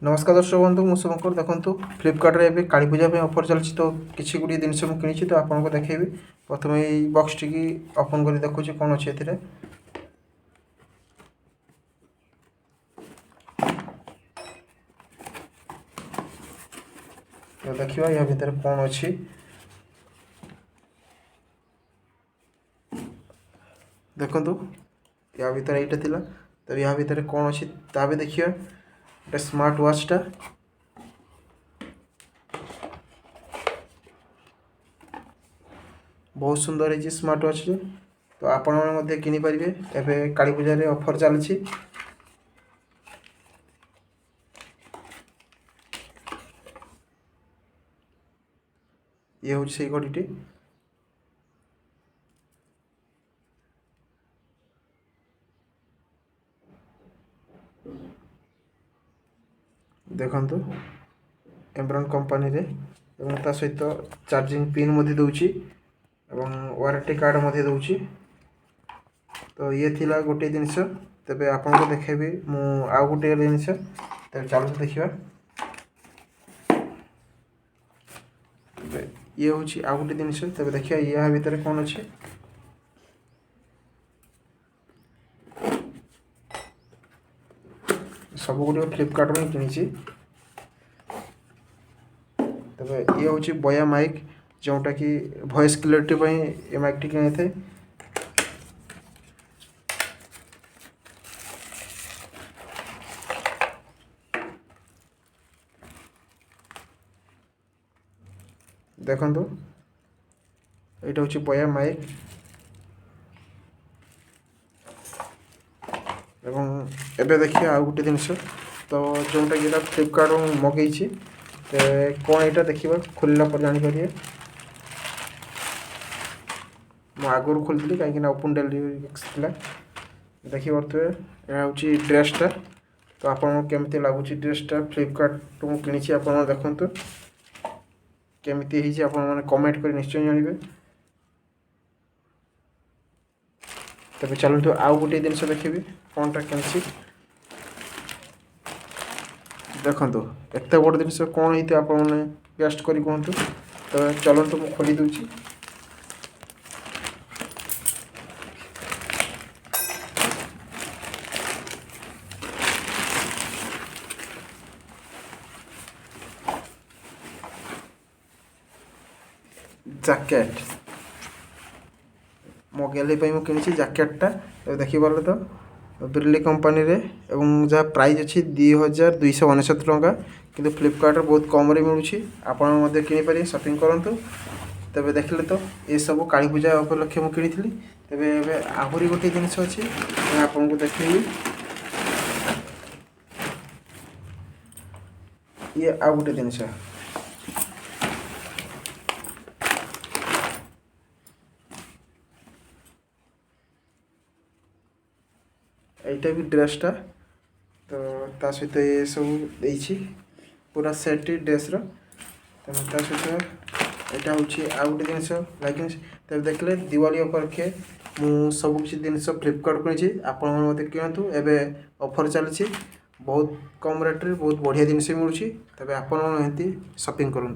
नमस्कार दर्शक बंधु मु शुभंकर देखु फ्लिपकार्ट रे एबे काली पूजा ऑफर चलछि तो किछि गुडी जिनस मु किनिछि तो आपन को देखेबी। प्रथम एई बॉक्स टी की ओपन करी देखुछि कोन अछि एथिरे। तो देखिबा या भीतर कोन अछि। देखंतु या भीतर एटा थिला तो या भीतर कोन अछि ता भी देखियो। एटा स्मार्ट वॉच टा बहुत सुंदर है स्मार्ट वॉच तो आपण मध्य किनि परिबे। एबे काली पूजा रे ऑफर चलछि। ये हूँ से घड़ीटी देखंतु एम्ब्रन कंपनी रे एवं ता सहित चार्जिंग पिन मध्य दउछि एवं वारंटी कार्ड मध्य दउछि। तो ये थिला गोटे जिनिस तबे आपन को देखेबी मु आ गोटे जिनिस तबे चालू देखिबा। ये हूँ आ गोटे जिनिस तबे देखिया या भीतर कोन अछि। सब गुडी फ्लिपकार्ट में किनिछि। तबे ये हूँ बया माइक जोटा कि वॉइस क्लियरिटी पई ए माइक टी किनै थे। देखंतु एटा हूँ बया माइक एवं एबे देखिए आ गोटे जिनिस तो जोटा कि फ्लिपकार्ट मगेछि कौन यहाँ देखा खोलला पर जापर। मु आगुरी खोली कहीं ओपन डिलीवरी देखी पारे यहाँ हूँ ड्रेसटा। तो आपको केमती लगुच ड्रेसटा फ्लिपकार्ट मु कि आप देखु केमती आप कमेंट कर निश्चय जानवे। तब चलते आउ गोटे जिनस देखी कौनटा केमती देखु एत बड़ जिन कौन होते आप गेस्ट कर कहतु। तो चलते मुझे खोली दूची जैकेट मो गेले कि जैकेटा तो देखिपार तो बिरली कंपनी रे एवं जहाँ प्राइस अच्छी 2299 टंका किंतु फ्लिपकार्ट बहुत कम रे मिलूँ। आपण किनीपर शॉपिंग करूँ। तबे देखले तो ये सब काली पूजा उपलक्षे मुझे किनी तेरे आहरी गोटे जिनस अच्छी आपन को देखी। ये आ गोटे जिनस यहाँ भी ड्रेसटा तो ता सहित ये सब पूरा सेट ड्रेसर तो ता सहित यहाँ हूँ आ गोटे जिनस लाइक तब देखले दिवाली उपलक्षे मु सब किसी जिनस फ्लिपकार्ट किनी आपण मत किणतु। एवं ऑफर चलती बहुत कम रेट्रे बहुत बढ़िया जिनस मिलूँ। तबे आपण शॉपिंग करूँ।